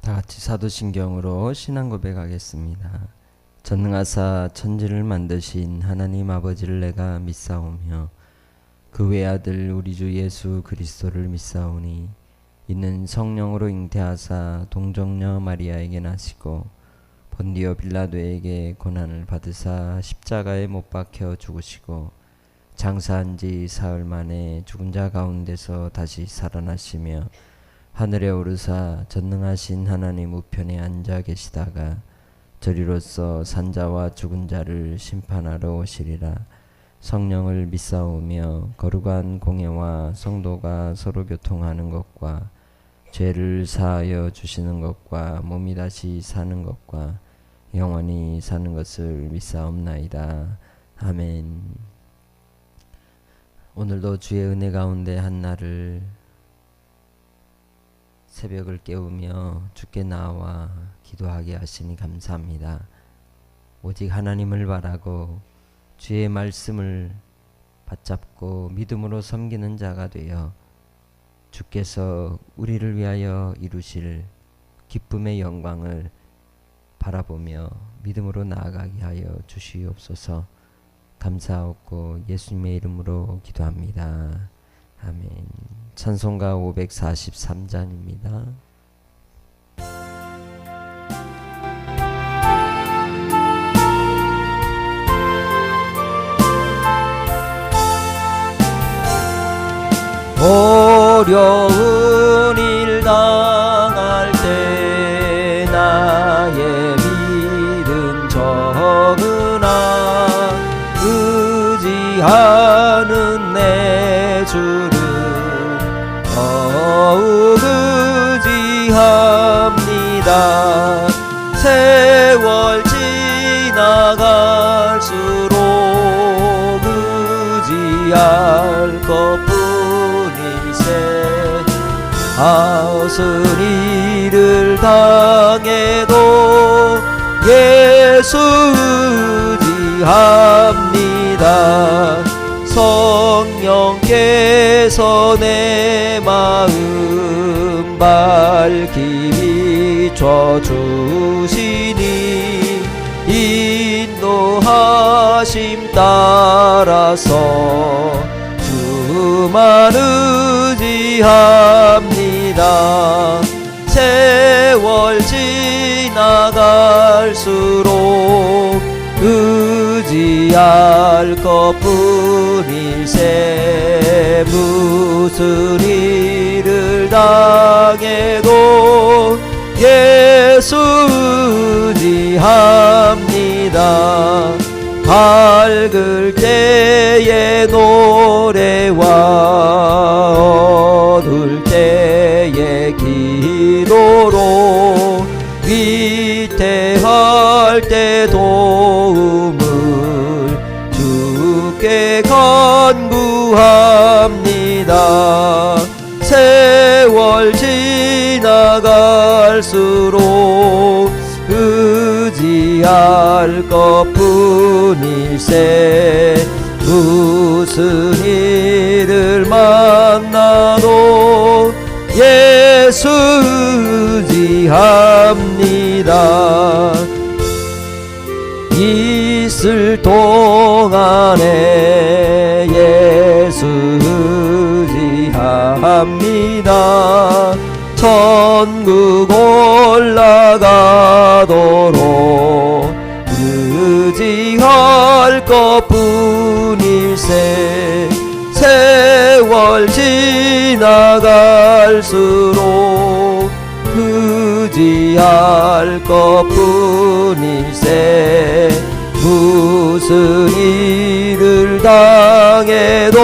다 같이 사도신경으로 신앙 고백하겠습니다. 전능하사 천지를 만드신 하나님 아버지를 내가 믿사오며 그 외아들 우리 주 예수 그리스도를 믿사오니 이는 성령으로 잉태하사 동정녀 마리아에게 나시고 본디오 빌라도에게 고난을 받으사 십자가에 못 박혀 죽으시고 장사한 지 사흘 만에 죽은 자 가운데서 다시 살아나시며 하늘에 오르사 전능하신 하나님 우편에 앉아 계시다가 저리로서 산자와 죽은 자를 심판하러 오시리라. 성령을 믿사오며 거룩한 공예와 성도가 서로 교통하는 것과 죄를 사하여 주시는 것과 몸이 다시 사는 것과 영원히 사는 것을 믿사옵나이다. 아멘. 오늘도 주의 은혜 가운데 한 날을 새벽을 깨우며 주께 나와 기도하게 하시니 감사합니다. 오직 하나님을 바라고 주의 말씀을 받잡고 믿음으로 섬기는 자가 되어 주께서 우리를 위하여 이루실 기쁨의 영광을 바라보며 믿음으로 나아가게 하여 주시옵소서. 감사하고 예수님의 이름으로 기도합니다. 아멘. 찬송가 543잔입니다. 어려운 일 당할 때 나의 믿음 적으나 의지하는 내 주를 더욱 의지합니다. 세월 지나갈수록 의지할 것뿐일세. 아흔 일을 당해도 예수 의지합니다. 성령께서 내 마음 밝히 비춰주시니 인도하심 따라서 주만 의지합니다. 세월 지나갈수록 의지할 것뿐일세. 무슨 일을 당해도 예수 의지합니다. 밝을 때의 노래와 어두울 때의 기도로 위태할 때 도움을 주께 간구합니다. 세월 지나갈수록 의지할 것뿐일세. 무슨 일을 만나도 예수 의지합니다. 있을 동안에 예수 의지합니다. 천국 올라가도록 의지할 것뿐일세. 세월 지나갈수록 의지할 것뿐일세. 무슨 일을 당해도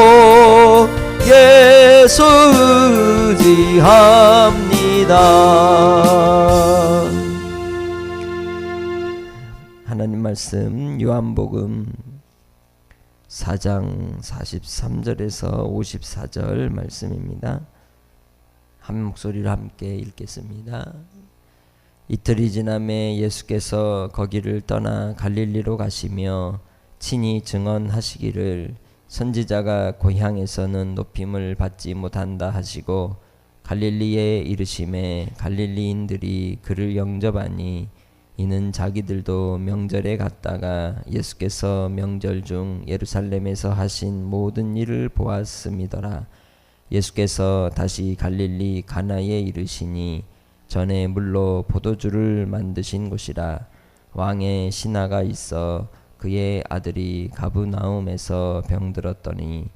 예수 의지합니다. 하나님 말씀 요한복음 4장 43절에서 54절 말씀입니다. 한 목소리로 함께 읽겠습니다. 이틀이 지남에 예수께서 거기를 떠나 갈릴리로 가시며 친히 증언하시기를 선지자가 고향에서는 높임을 받지 못한다 하시고 갈릴리에 이르심에 갈릴리인들이 그를 영접하니 이는 자기들도 명절에 갔다가 예수께서 명절 중 예루살렘에서 하신 모든 일을 보았음이더라. 예수께서 다시 갈릴리 가나에 이르시니 전에 물로 포도주를 만드신 곳이라. 왕의 신하가 있어 그의 아들이 가브나움에서 병들었더니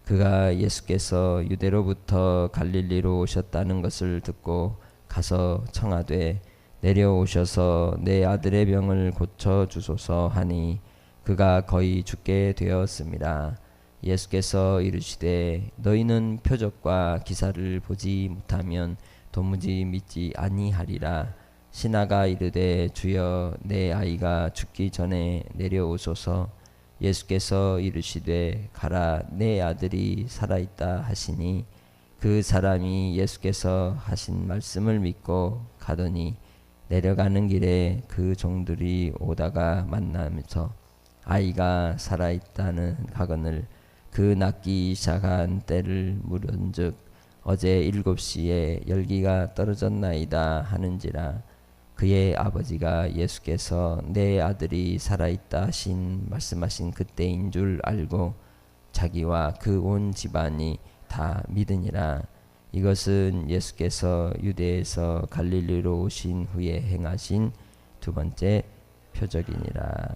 그가 예수께서 유대로부터 갈릴리로 오셨다는 것을 듣고 가서 청하되 내려오셔서 내 아들의 병을 고쳐 주소서 하니 그가 거의 죽게 되었습니다. 예수께서 이르시되 너희는 표적과 기사를 보지 못하면 도무지 믿지 아니하리라. 신하가 이르되 주여 내 아이가 죽기 전에 내려오소서. 예수께서 이르시되 가라 내 아들이 살아있다 하시니 그 사람이 예수께서 하신 말씀을 믿고 가더니 내려가는 길에 그 종들이 오다가 만나면서 아이가 살아있다는 가거늘 그 낫기 시작한 때를 물은즉 어제 7시에 열기가 떨어졌나이다 하는지라. 그의 아버지가 예수께서 내 아들이 살아있다 하신 말씀하신 그때인 줄 알고 자기와 그 온 집안이 다 믿으니라. 이것은 예수께서 유대에서 갈릴리로 오신 후에 행하신 두 번째 표적이니라.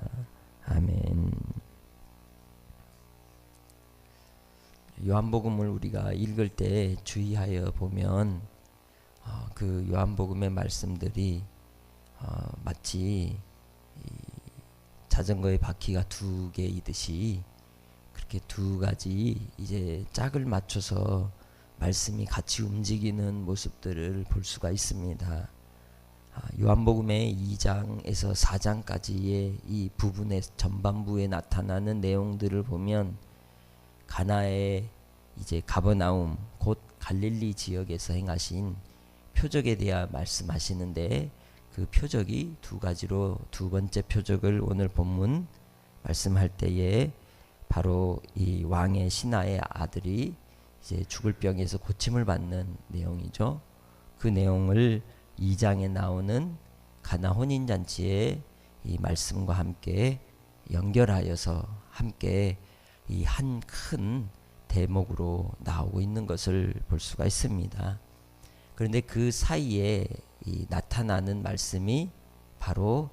아멘. 요한복음을 우리가 읽을 때 주의하여 보면 그 요한복음의 말씀들이 마치 자전거의 바퀴가 두 개이듯이 그렇게 두 가지 이제 짝을 맞춰서 말씀이 같이 움직이는 모습들을 볼 수가 있습니다. 요한복음의 2장에서 4장까지의 이 부분의 전반부에 나타나는 내용들을 보면 가나의 이제 가버나움 곧 갈릴리 지역에서 행하신 표적에 대해 말씀하시는데 그 표적이 두 가지로 두 번째 표적을 오늘 본문 말씀할 때에 바로 이 왕의 신하의 아들이 이제 죽을 병에서 고침을 받는 내용이죠. 그 내용을 2장에 나오는 가나 혼인잔치의 이 말씀과 함께 연결하여서 함께 이 한 큰 대목으로 나오고 있는 것을 볼 수가 있습니다. 그런데 그 사이에 이 나타나는 말씀이 바로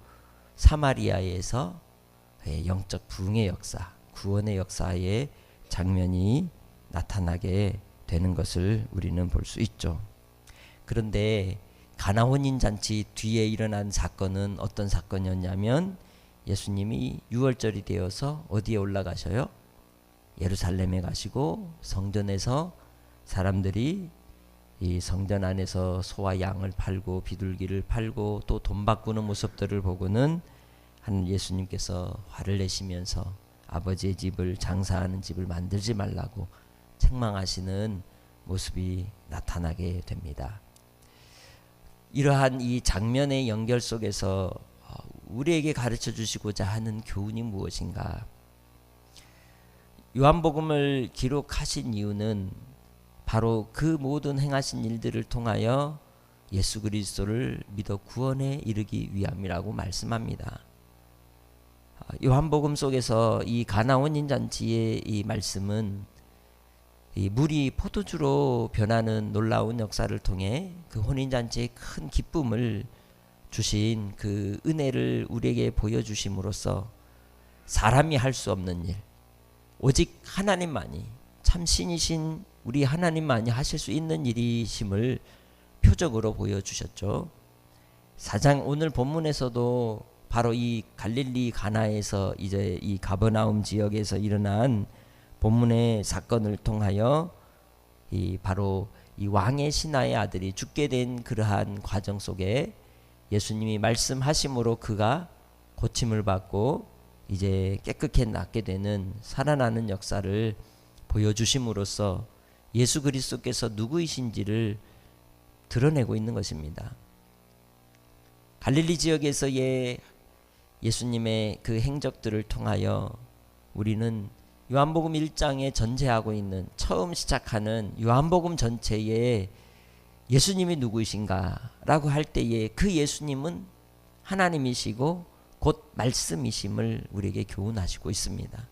사마리아에서 영적 부흥의 역사, 구원의 역사의 장면이 나타나게 되는 것을 우리는 볼 수 있죠. 그런데 가나 혼인잔치 뒤에 일어난 사건은 어떤 사건이었냐면 예수님이 유월절이 되어서 어디에 올라가셔요? 예루살렘에 가시고 성전에서 사람들이 이 성전 안에서 소와 양을 팔고 비둘기를 팔고 또 돈 바꾸는 모습들을 보고는 한 예수님께서 화를 내시면서 아버지의 집을 장사하는 집을 만들지 말라고 책망하시는 모습이 나타나게 됩니다. 이러한 이 장면의 연결 속에서 우리에게 가르쳐 주시고자 하는 교훈이 무엇인가? 요한복음을 기록하신 이유는 바로 그 모든 행하신 일들을 통하여 예수 그리스도를 믿어 구원에 이르기 위함이라고 말씀합니다. 요한복음 속에서 이 가나 혼인잔치의 이 말씀은 이 물이 포도주로 변하는 놀라운 역사를 통해 그 혼인잔치의 큰 기쁨을 주신 그 은혜를 우리에게 보여주심으로써 사람이 할 수 없는 일, 오직 하나님만이 참 신이신 우리 하나님만이 하실 수 있는 일이심을 표적으로 보여주셨죠. 4장 오늘 본문에서도 바로 이 갈릴리 가나에서 이제 이 가버나움 지역에서 일어난 본문의 사건을 통하여 이 바로 이 왕의 신하의 아들이 죽게 된 그러한 과정 속에 예수님이 말씀하심으로 그가 고침을 받고 이제 깨끗게 낫게 되는 살아나는 역사를 보여주심으로써 예수 그리스도께서 누구이신지를 드러내고 있는 것입니다. 갈릴리 지역에서의 예수님의 그 행적들을 통하여 우리는 요한복음 1장에 전제하고 있는 처음 시작하는 요한복음 전체의 예수님이 누구이신가라고 할 때에 그 예수님은 하나님이시고 곧 말씀이심을 우리에게 교훈하시고 있습니다.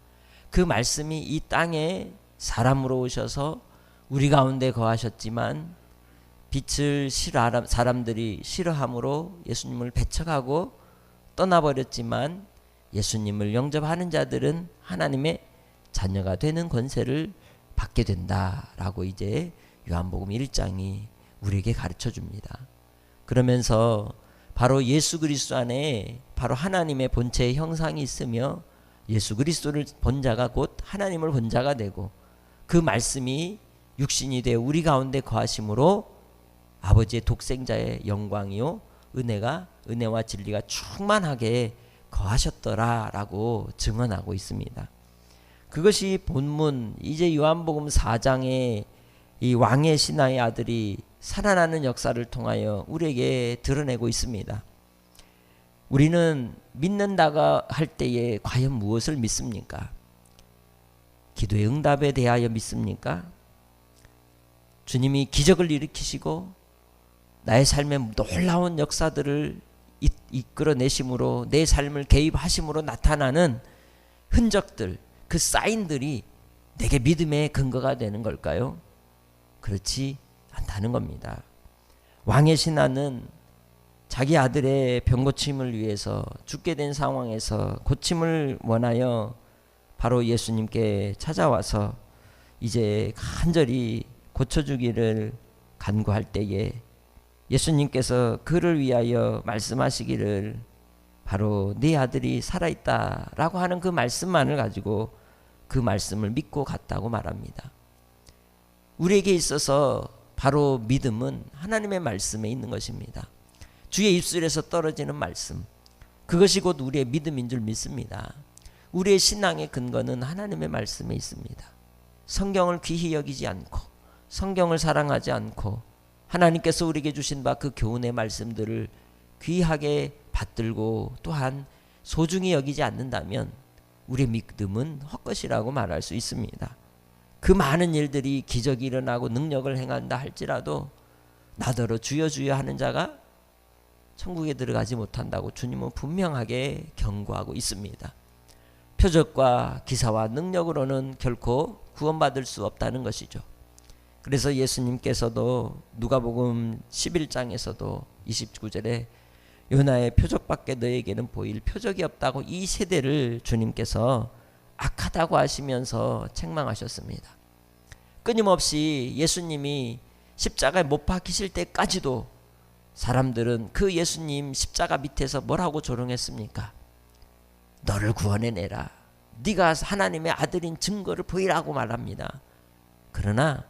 그 말씀이 이 땅에 사람으로 오셔서 우리 가운데 거하셨지만 빛을 사람들이 싫어함으로 예수님을 배척하고 떠나버렸지만 예수님을 영접하는 자들은 하나님의 자녀가 되는 권세를 받게 된다라고 이제 요한복음 1장이 우리에게 가르쳐 줍니다. 그러면서 바로 예수 그리스도 안에 바로 하나님의 본체의 형상이 있으며 예수 그리스도를 본 자가 곧 하나님을 본 자가 되고 그 말씀이 육신이 되어 우리 가운데 거하심으로 아버지의 독생자의 영광이요 은혜와 진리가 충만하게 거하셨더라라고 증언하고 있습니다. 그것이 본문 이제 요한복음 4장에 이 왕의 신하의 아들이 살아나는 역사를 통하여 우리에게 드러내고 있습니다. 우리는 믿는다가 할 때에 과연 무엇을 믿습니까? 기도의 응답에 대하여 믿습니까? 주님이 기적을 일으키시고 나의 삶에 놀라운 역사들을 이끌어내심으로 내 삶을 개입하심으로 나타나는 흔적들, 그 사인들이 내게 믿음의 근거가 되는 걸까요? 그렇지 않다는 겁니다. 왕의 신하는 자기 아들의 병고침을 위해서 죽게 된 상황에서 고침을 원하여 바로 예수님께 찾아와서 이제 간절히 고쳐주기를 간구할 때에 예수님께서 그를 위하여 말씀하시기를 바로 네 아들이 살아있다라고 하는 그 말씀만을 가지고 그 말씀을 믿고 갔다고 말합니다. 우리에게 있어서 바로 믿음은 하나님의 말씀에 있는 것입니다. 주의 입술에서 떨어지는 말씀, 그것이 곧 우리의 믿음인 줄 믿습니다. 우리의 신앙의 근거는 하나님의 말씀에 있습니다. 성경을 귀히 여기지 않고 성경을 사랑하지 않고 하나님께서 우리에게 주신 바 그 교훈의 말씀들을 귀하게 받들고 또한 소중히 여기지 않는다면 우리의 믿음은 헛것이라고 말할 수 있습니다. 그 많은 일들이 기적이 일어나고 능력을 행한다 할지라도 나더러 주여 주여 하는 자가 천국에 들어가지 못한다고 주님은 분명하게 경고하고 있습니다. 표적과 기사와 능력으로는 결코 구원받을 수 없다는 것이죠. 그래서 예수님께서도 누가복음 11장에서도 29절에 요나의 표적밖에 너에게는 보일 표적이 없다고 이 세대를 주님께서 악하다고 하시면서 책망하셨습니다. 끊임없이 예수님이 십자가에 못 박히실 때까지도 사람들은 그 예수님 십자가 밑에서 뭐라고 조롱했습니까? 너를 구원해내라. 네가 하나님의 아들인 증거를 보이라고 말합니다. 그러나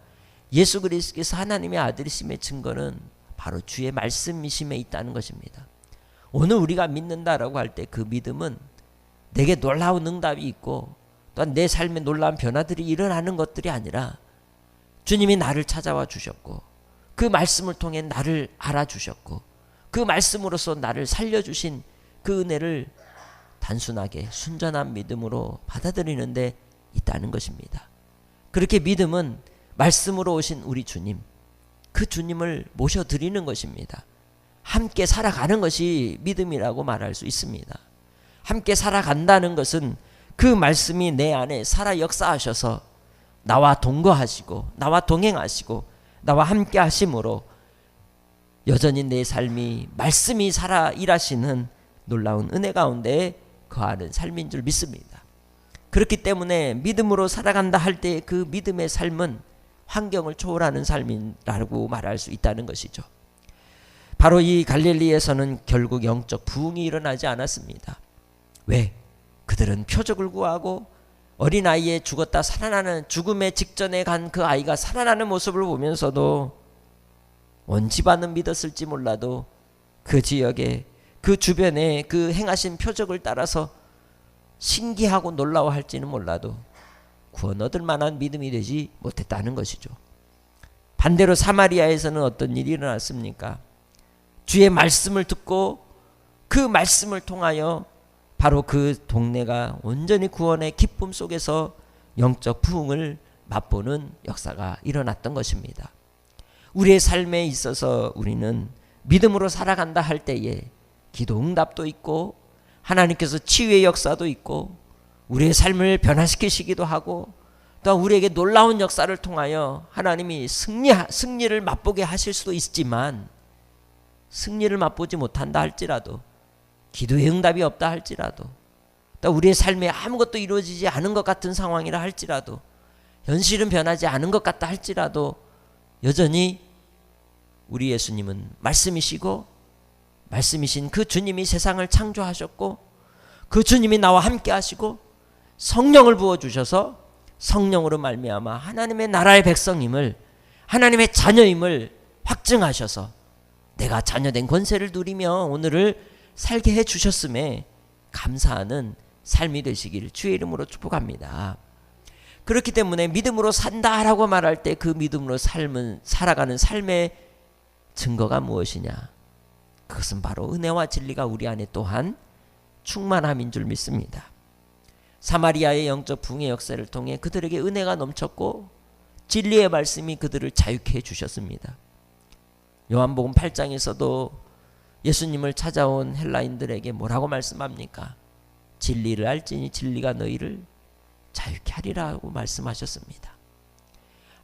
예수 그리스도께서 하나님의 아들이심의 증거는 바로 주의 말씀이심에 있다는 것입니다. 오늘 우리가 믿는다라고 할 때 그 믿음은 내게 놀라운 응답이 있고 또한 내 삶에 놀라운 변화들이 일어나는 것들이 아니라 주님이 나를 찾아와 주셨고 그 말씀을 통해 나를 알아주셨고 그 말씀으로서 나를 살려주신 그 은혜를 단순하게 순전한 믿음으로 받아들이는 데 있다는 것입니다. 그렇게 믿음은 말씀으로 오신 우리 주님, 그 주님을 모셔드리는 것입니다. 함께 살아가는 것이 믿음이라고 말할 수 있습니다. 함께 살아간다는 것은 그 말씀이 내 안에 살아 역사하셔서 나와 동거하시고 나와 동행하시고 나와 함께 하심으로 여전히 내 삶이 말씀이 살아 일하시는 놀라운 은혜 가운데 거하는 삶인 줄 믿습니다. 그렇기 때문에 믿음으로 살아간다 할 때 그 믿음의 삶은 환경을 초월하는 삶이라고 말할 수 있다는 것이죠. 바로 이 갈릴리에서는 결국 영적 부흥이 일어나지 않았습니다. 왜? 그들은 표적을 구하고 어린아이에 죽었다 살아나는 죽음의 직전에 간 그 아이가 살아나는 모습을 보면서도 온 집안은 믿었을지 몰라도 그 지역에 그 주변에 그 행하신 표적을 따라서 신기하고 놀라워할지는 몰라도 구원 얻을 만한 믿음이 되지 못했다는 것이죠. 반대로 사마리아에서는 어떤 일이 일어났습니까? 주의 말씀을 듣고 그 말씀을 통하여 바로 그 동네가 온전히 구원의 기쁨 속에서 영적 부흥을 맛보는 역사가 일어났던 것입니다. 우리의 삶에 있어서 우리는 믿음으로 살아간다 할 때에 기도 응답도 있고 하나님께서 치유의 역사도 있고 우리의 삶을 변화시키시기도 하고 또 우리에게 놀라운 역사를 통하여 하나님이 승리를 맛보게 하실 수도 있지만, 승리를 맛보지 못한다 할지라도, 기도의 응답이 없다 할지라도, 또 우리의 삶에 아무것도 이루어지지 않은 것 같은 상황이라 할지라도, 현실은 변하지 않은 것 같다 할지라도 여전히 우리 예수님은 말씀이시고, 말씀이신 그 주님이 세상을 창조하셨고, 그 주님이 나와 함께 하시고 성령을 부어주셔서 성령으로 말미암아 하나님의 나라의 백성임을, 하나님의 자녀임을 확증하셔서 내가 자녀된 권세를 누리며 오늘을 살게 해주셨음에 감사하는 삶이 되시길 주의 이름으로 축복합니다. 그렇기 때문에 믿음으로 산다라고 말할 때 그 믿음으로 살아가는 삶의 증거가 무엇이냐? 그것은 바로 은혜와 진리가 우리 안에 또한 충만함인 줄 믿습니다. 사마리아의 영적 부흥의 역사를 통해 그들에게 은혜가 넘쳤고 진리의 말씀이 그들을 자유케 해주셨습니다. 요한복음 8장에서도 예수님을 찾아온 헬라인들에게 뭐라고 말씀합니까? 진리를 알지니 진리가 너희를 자유케 하리라고 말씀하셨습니다.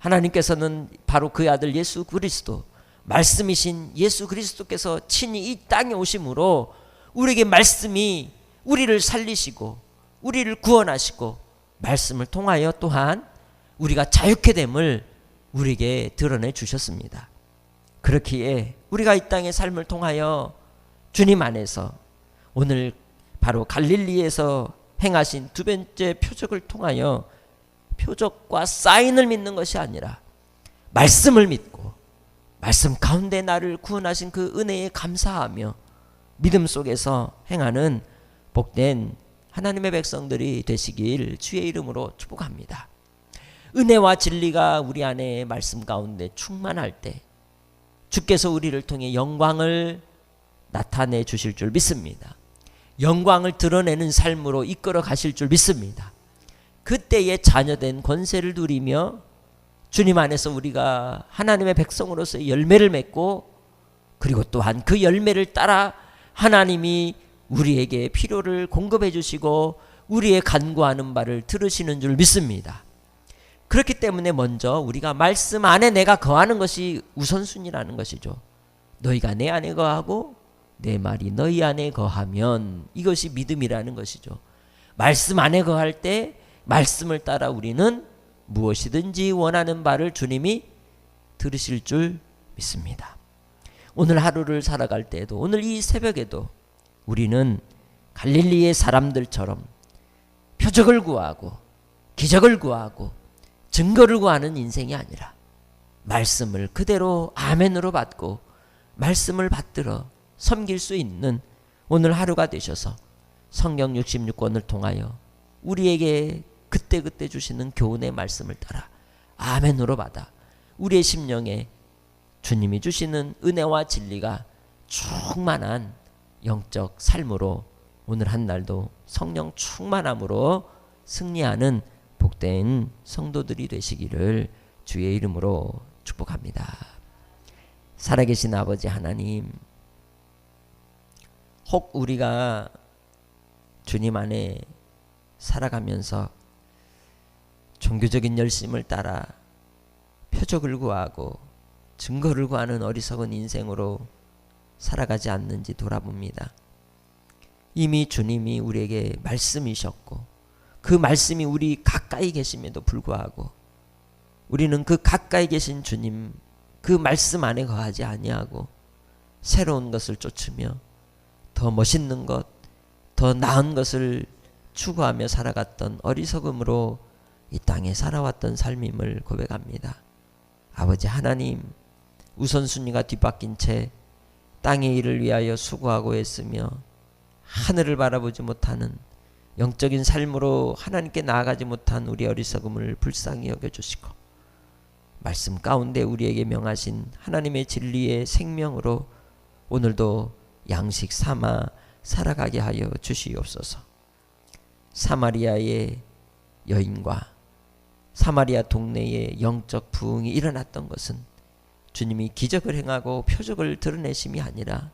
하나님께서는 바로 그 아들 예수 그리스도, 말씀이신 예수 그리스도께서 친히 이 땅에 오심으로 우리에게 말씀이 우리를 살리시고 우리를 구원하시고 말씀을 통하여 또한 우리가 자유케 됨을 우리에게 드러내 주셨습니다. 그렇기에 우리가 이 땅의 삶을 통하여 주님 안에서 오늘 바로 갈릴리에서 행하신 두 번째 표적을 통하여 표적과 사인을 믿는 것이 아니라 말씀을 믿고 말씀 가운데 나를 구원하신 그 은혜에 감사하며 믿음 속에서 행하는 복된 하나님의 백성들이 되시길 주의 이름으로 축복합니다. 은혜와 진리가 우리 안에 말씀 가운데 충만할 때 주께서 우리를 통해 영광을 나타내 주실 줄 믿습니다. 영광을 드러내는 삶으로 이끌어 가실 줄 믿습니다. 그때에 자녀된 권세를 누리며 주님 안에서 우리가 하나님의 백성으로서의 열매를 맺고, 그리고 또한 그 열매를 따라 하나님이 우리에게 필요를 공급해 주시고 우리의 간구하는 바를 들으시는 줄 믿습니다. 그렇기 때문에 먼저 우리가 말씀 안에 내가 거하는 것이 우선순위라는 것이죠. 너희가 내 안에 거하고 내 말이 너희 안에 거하면, 이것이 믿음이라는 것이죠. 말씀 안에 거할 때 말씀을 따라 우리는 무엇이든지 원하는 바를 주님이 들으실 줄 믿습니다. 오늘 하루를 살아갈 때에도, 오늘 이 새벽에도 우리는 갈릴리의 사람들처럼 표적을 구하고 기적을 구하고 증거를 구하는 인생이 아니라 말씀을 그대로 아멘으로 받고 말씀을 받들어 섬길 수 있는 오늘 하루가 되셔서 성경 66권을 통하여 우리에게 그때그때 주시는 교훈의 말씀을 따라 아멘으로 받아 우리의 심령에 주님이 주시는 은혜와 진리가 충만한 영적 삶으로 오늘 한 날도 성령 충만함으로 승리하는 복된 성도들이 되시기를 주의 이름으로 축복합니다. 살아계신 아버지 하나님, 혹 우리가 주님 안에 살아가면서 종교적인 열심을 따라 표적을 구하고 증거를 구하는 어리석은 인생으로 살아가지 않는지 돌아봅니다. 이미 주님이 우리에게 말씀이셨고 그 말씀이 우리 가까이 계심에도 불구하고 우리는 그 가까이 계신 주님 그 말씀 안에 거하지 아니하고 새로운 것을 쫓으며 더 멋있는 것, 더 나은 것을 추구하며 살아갔던 어리석음으로 이 땅에 살아왔던 삶임을 고백합니다. 아버지 하나님, 우선순위가 뒤바뀐 채 땅의 일을 위하여 수고하고 애쓰며 하늘을 바라보지 못하는 영적인 삶으로 하나님께 나아가지 못한 우리 어리석음을 불쌍히 여겨주시고 말씀 가운데 우리에게 명하신 하나님의 진리의 생명으로 오늘도 양식 삼아 살아가게 하여 주시옵소서. 사마리아의 여인과 사마리아 동네에 영적 부흥이 일어났던 것은 주님이 기적을 행하고 표적을 드러내심이 아니라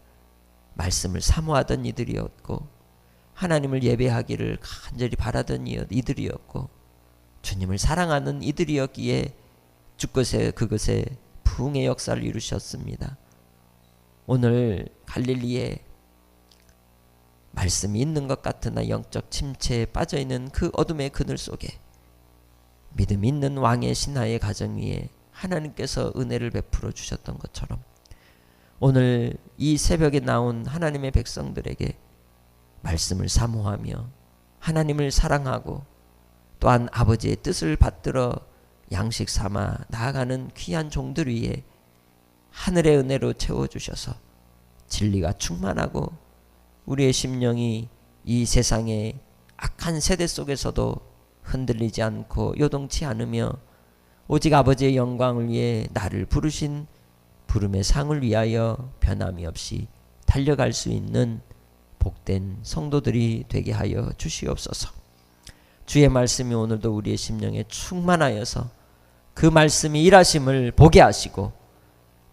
말씀을 사모하던 이들이었고 하나님을 예배하기를 간절히 바라던 이들이었고 주님을 사랑하는 이들이었기에 주것에 그것에 부흥의 역사를 이루셨습니다. 오늘 갈릴리에 말씀이 있는 것 같으나 영적 침체에 빠져있는 그 어둠의 그늘 속에 믿음 있는 왕의 신하의 가정 위에 하나님께서 은혜를 베풀어 주셨던 것처럼 오늘 이 새벽에 나온 하나님의 백성들에게 말씀을 사모하며 하나님을 사랑하고 또한 아버지의 뜻을 받들어 양식 삼아 나아가는 귀한 종들 위에 하늘의 은혜로 채워주셔서 진리가 충만하고 우리의 심령이 이 세상의 악한 세대 속에서도 흔들리지 않고 요동치 않으며 오직 아버지의 영광을 위해 나를 부르신 부름의 상을 위하여 변함이 없이 달려갈 수 있는 복된 성도들이 되게 하여 주시옵소서. 주의 말씀이 오늘도 우리의 심령에 충만하여서 그 말씀이 일하심을 보게 하시고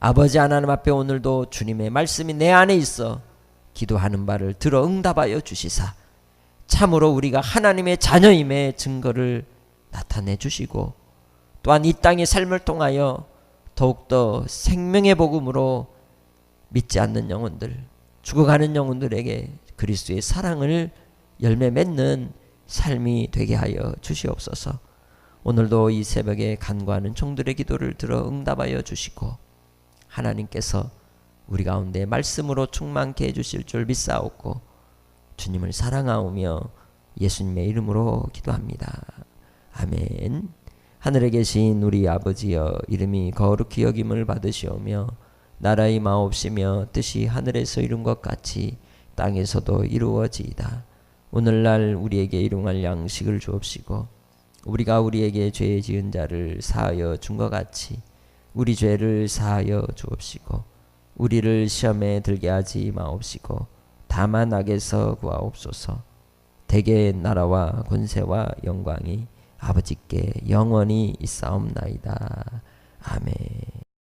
아버지 하나님 앞에 오늘도 주님의 말씀이 내 안에 있어 기도하는 바를 들어 응답하여 주시사 참으로 우리가 하나님의 자녀임의 증거를 나타내 주시고 또한 이 땅의 삶을 통하여 더욱더 생명의 복음으로 믿지 않는 영혼들, 죽어가는 영혼들에게 그리스도의 사랑을 열매 맺는 삶이 되게 하여 주시옵소서. 오늘도 이 새벽에 간구하는 종들의 기도를 들어 응답하여 주시고 하나님께서 우리 가운데 말씀으로 충만케 해주실 줄 믿사옵고 주님을 사랑하오며 예수님의 이름으로 기도합니다. 아멘. 하늘에 계신 우리 아버지여, 이름이 거룩히 여김을 받으시오며 나라의 마옵시며 뜻이 하늘에서 이룬 것 같이 땅에서도 이루어지이다. 오늘날 우리에게 일용할 양식을 주옵시고 우리가 우리에게 죄 지은 자를 사하여 준 것 같이 우리 죄를 사하여 주옵시고 우리를 시험에 들게 하지 마옵시고 다만 악에서 구하옵소서. 대개 나라와 권세와 영광이 아버지께 영원히 있사옵나이다. 아멘.